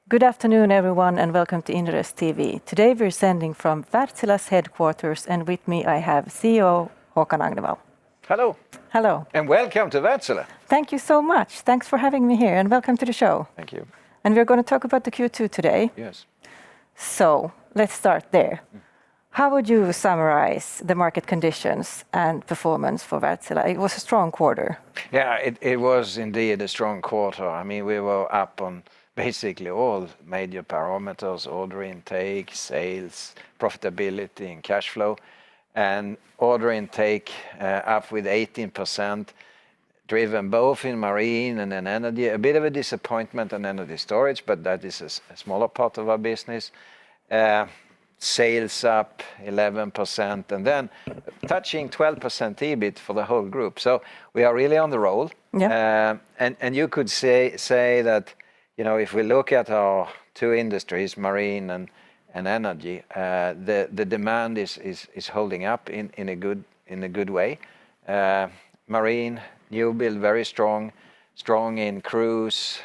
Good afternoon, everyone, and welcome to Inderes TV. Today we're sending from Wärtsilä's headquarters, and with me I have CEO Håkan Agnevall. Hello. Hello. And welcome to Wärtsilä. Thank you so much. Thanks for having me here, and welcome to the show. Thank you. And we're going to talk about the Q2 today. Yes. So let's start there. How would you summarize the market conditions and performance for Wärtsilä? It was a strong quarter. Yeah, it was indeed a strong quarter. I mean, we were up on basically all major parameters: order intake, sales, profitability, and cash flow. And order intake up with 18%, driven both in marine and in energy. A bit of a disappointment on energy storage, but that is a smaller part of our business. Sales up 11%, and then touching 12% EBIT for the whole group. So we are really on the roll. Yeah. And you could say that, you know, if we look at our two industries, marine and energy, the demand is holding up in a good way. Marine new build very strong in cruise,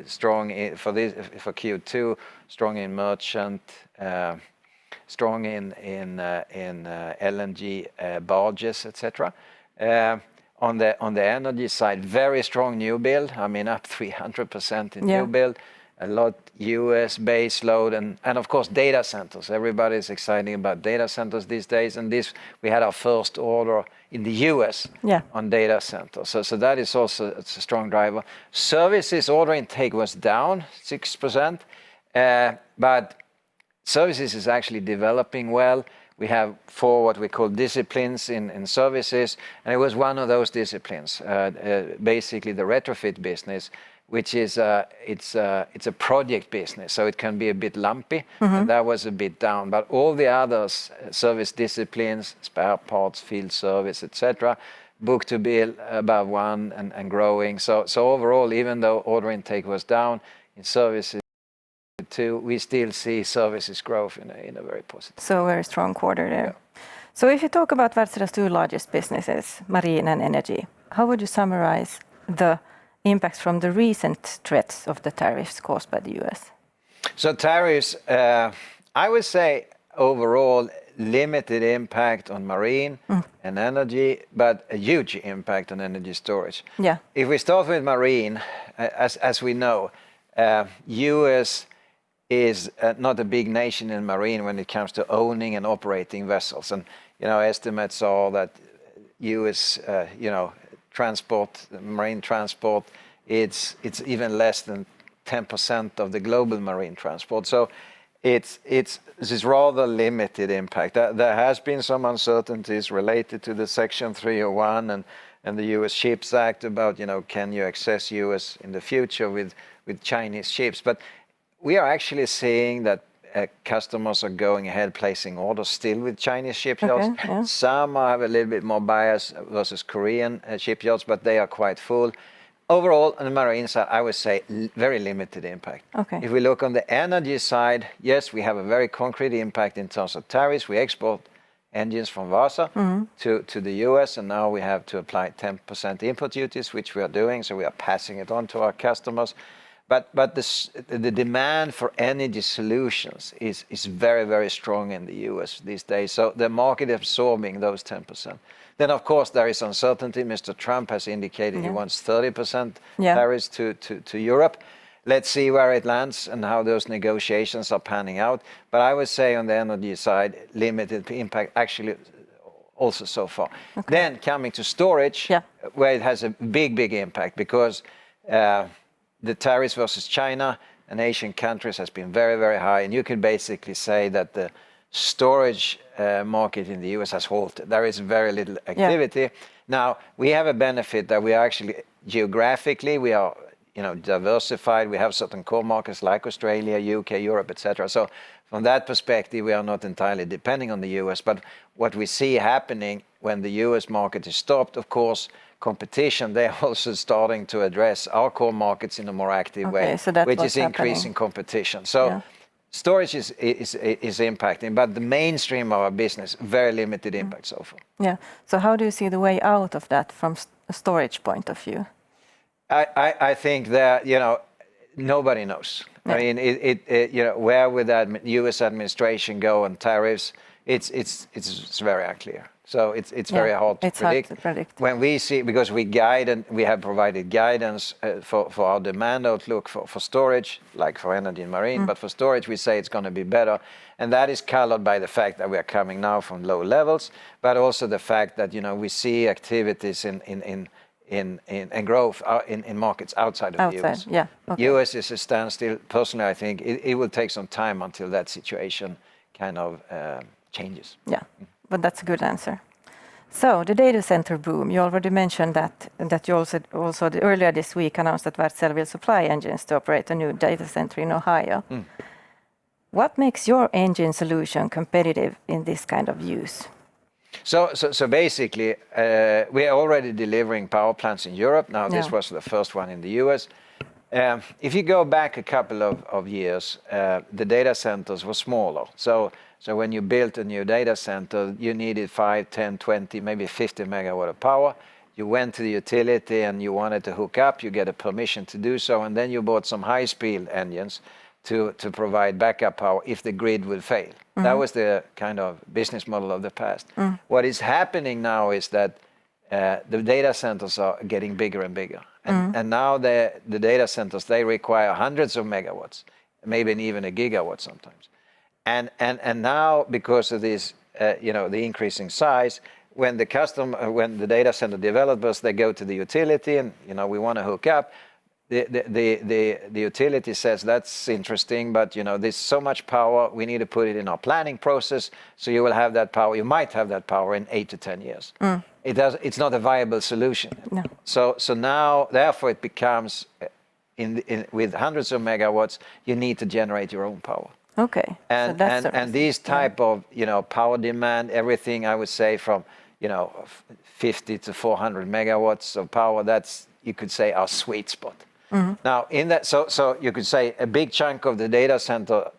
strong for Q2, strong in merchant, strong in LNG barges, etc. On the energy side, very strong new build. I mean, up 300% in new build. A lot US base load and of course data centers. Everybody's excited about data centers these days, and we had our first order in the US on data centers. So that is also it's a strong driver. Services order intake was down 6%, but services is actually developing well. We have 4 what we call disciplines in services, and it was one of those disciplines, basically the retrofit business, which is it's a project business, so it can be a bit lumpy, and that was a bit down. But all the others, service disciplines, spare parts, field service, etc., book to bill above 1 and growing. So overall, even though order intake was down in services too, we still see services growth in a very positive. So very strong quarter there. Yeah. So if you talk about Wärtsilä's two largest businesses, marine and energy, how would you summarize the impacts from the recent threats of the tariffs caused by the US? So tariffs, I would say overall limited impact on marine and energy, but a huge impact on energy storage. Yeah. If we start with marine, as we know, US is not a big nation in marine when it comes to owning and operating vessels. And, you know, estimates are that US, marine transport, it's even less than 10% of the global marine transport. So this is rather limited impact. There has been some uncertainties related to the Section 301 and the US Ships Act about, you know, can you access US in the future with Chinese ships? But we are actually seeing that customers are going ahead placing orders still with Chinese shipyards. Okay, yeah. Some have a little bit more bias versus Korean shipyards, but they are quite full. Overall, on the marine side, I would say very limited impact. Okay. If we look on the energy side, yes, we have a very concrete impact in terms of tariffs. We export engines from Vahva to the US, and now we have to apply 10% import duties, which we are doing, so we are passing it on to our customers. But the demand for energy solutions is very, very strong in the US these days. So the market is absorbing those 10%. Then, of course, there is uncertainty. Mr. Trump has indicated he wants 30% tariffs to Europe. Let's see where it lands and how those negotiations are panning out. But I would say on the energy side, limited impact actually also so far. Okay. Then coming to storage, where it has a big impact because the tariffs versus China and Asian countries has been very, very high. And you can basically say that the storage market in the US has halted. There is very little activity. Yeah. Now, we have a benefit that we are actually geographically, we are diversified. We have certain core markets like Australia, UK, Europe, etc. So from that perspective, we are not entirely depending on the US. But what we see happening when the US market is stopped, of course, competition, they're also starting to address our core markets in a more active way, so which is increasing competition. So storage is impacting, but the mainstream of our business, very limited impact so far. Yeah. So how do you see the way out of that from a storage point of view? I think that, nobody knows. I mean, where would that U.S. administration go on tariffs? It's very unclear. So it's very hard to predict. Hard to predict. When we see, because we guide and we have provided guidance for our demand outlook for storage, like for energy and marine, but for storage we say it's going to be better, and that is colored by the fact that we are coming now from low levels, but also the fact that we see activities in growth in markets outside of the US. Yeah. Okay. US is a standstill. Personally, I think it will take some time until that situation kind of changes. Yeah, but that's a good answer. So the data center boom, you already mentioned that you also earlier this week announced that Wärtsilä will supply engines to operate a new data center in Ohio. What makes your engine solution competitive in this kind of use? So basically, we are already delivering power plants in Europe. Now, this was the first one in the US. If you go back a couple of years, the data centers were smaller. So when you built a new data center, you needed 5, 10, 20, maybe 50 megawatt of power. You went to the utility and you wanted to hook up, you get a permission to do so, and then you bought some high-speed engines to provide backup power if the grid would fail. That was the kind of business model of the past. What is happening now is that the data centers are getting bigger and bigger. And now the data centers, they require hundreds of megawatts, maybe even a gigawatt sometimes. And now, because of this, the increasing size, when the data center developers, they go to the utility and, we want to hook up, the utility says, that's interesting, but, there's so much power, we need to put it in our planning process, so you will have that power, you might have that power in 8 to 10 years. It's not a viable solution. No. So now, therefore, it becomes, with hundreds of megawatts, you need to generate your own power. Okay. And these type of power demand, everything I would say from 50 to 400 megawatts of power, that's, you could say, our sweet spot. Now in that, so you could say a big chunk of the data center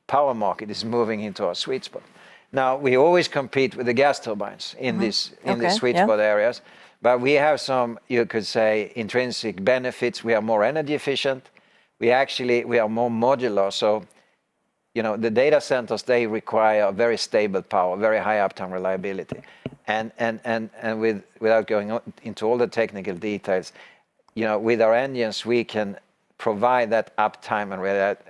power market is moving into our sweet spot. Now we always compete with the gas turbines in these sweet spot areas, but we have some, you could say, intrinsic benefits. We are more energy efficient. We are more modular. So the data centers, they require very stable power, very high uptime reliability. And without going into all the technical details, with our engines, we can provide that uptime and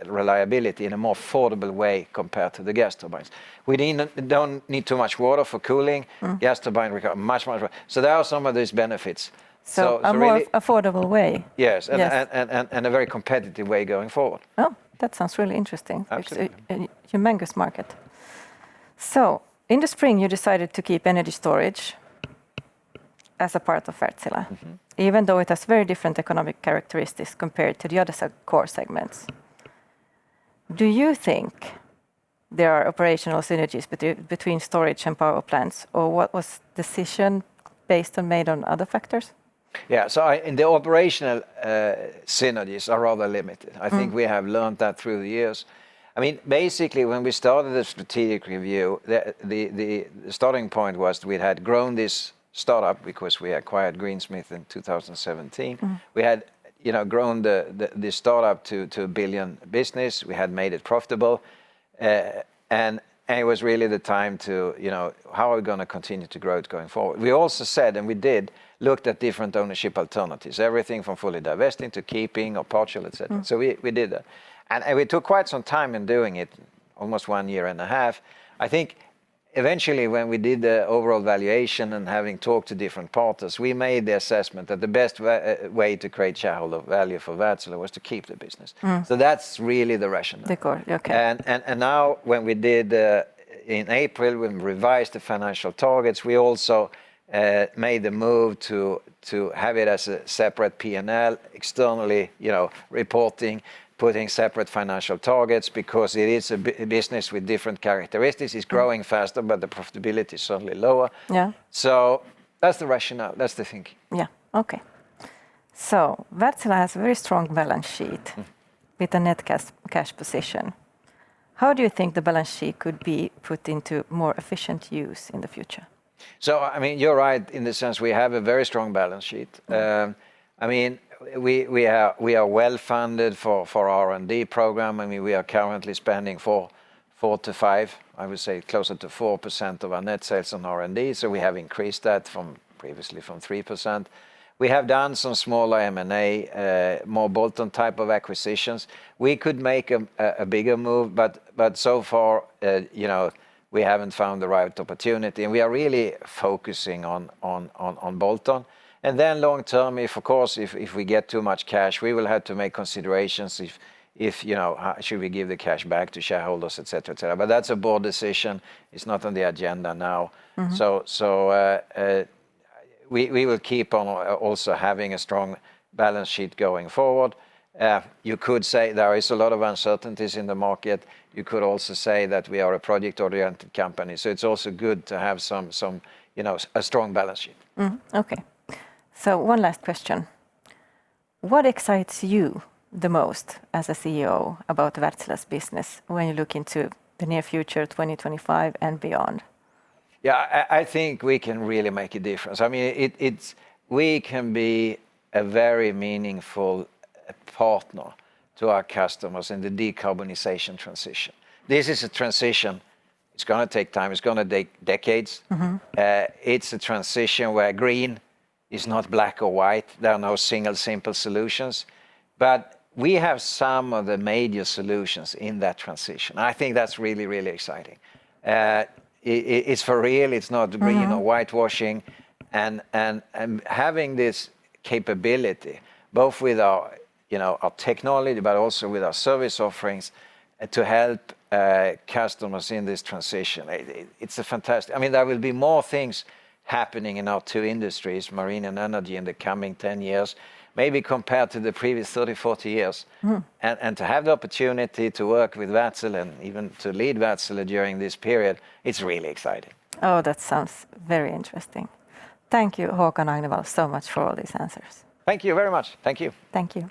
reliability in a more affordable way compared to the gas turbines. We don't need too much water for cooling. Gas turbines require much more. So there are some of these benefits. So a more affordable way. Yes, and a very competitive way going forward. Oh, that sounds really interesting. Absolutely. It's a humongous market. So in the spring, you decided to keep energy storage as a part of Wärtsilä, even though it has very different economic characteristics compared to the other core segments. Do you think there are operational synergies between storage and power plants, or what was decision made on other factors? Yeah, so in the operational synergies are rather limited. I think we have learned that through the years. I mean, basically, when we started the strategic review, the starting point was we had grown this startup because we acquired Greensmith in 2017. We had, grown the startup to a billion business. We had made it profitable, and it was really the time to, how are we going to continue to grow it going forward? We also said, and we did, looked at different ownership alternatives, everything from fully divesting to keeping or partial, etc. So we did that. And we took quite some time in doing it, almost 1.5 years. I think eventually when we did the overall valuation and having talked to different partners, we made the assessment that the best way to create shareholder value for Wärtsilä was to keep the business. So that's really the rationale. The core, okay. And now when we did, in April, when we revised the financial targets, we also made the move to have it as a separate P&L, externally, reporting, putting separate financial targets, because it is a business with different characteristics. It's growing faster, but the profitability is certainly lower. Yeah. So that's the rationale, that's the thinking. Yeah, okay. So Wärtsilä has a very strong balance sheet with a net cash position. How do you think the balance sheet could be put into more efficient use in the future? So, I mean, you're right in the sense we have a very strong balance sheet. I mean, we are well funded for R&D program. I mean, we are currently spending 4 to 5, I would say closer to 4% of our net sales on R&D. So we have increased that previously from 3%. We have done some smaller M&A, more bolt-on type of acquisitions. We could make a bigger move, but so far, we haven't found the right opportunity, and we are really focusing on bolt-on. And then long term, if we get too much cash, we will have to make considerations if should we give the cash back to shareholders, etc., etc. But that's a board decision. It's not on the agenda now. We will keep on also having a strong balance sheet going forward. You could say there is a lot of uncertainties in the market. You could also say that we are a project-oriented company. So it's also good to have a strong balance sheet. Okay. So one last question. What excites you the most as a CEO about Wärtsilä's business when you look into the near future, 2025 and beyond? Yeah, I think we can really make a difference. I mean, we can be a very meaningful partner to our customers in the decarbonization transition. This is a transition. It's going to take time. It's going to take decades. It's a transition where green is not black or white. There are no single simple solutions. But we have some of the major solutions in that transition. I think that's really, really exciting. It's for real. It's not green or whitewashing. And having this capability, both with our technology, but also with our service offerings, to help customers in this transition, it's a fantastic. I mean, there will be more things happening in our two industries, marine and energy, in the coming 10 years, maybe compared to the previous 30, 40 years. And to have the opportunity to work with Wärtsilä and even to lead Wärtsilä during this period, it's really exciting. Oh, that sounds very interesting. Thank you, Håkan Agnevall, so much for all these answers. Thank you very much. Thank you. Thank you.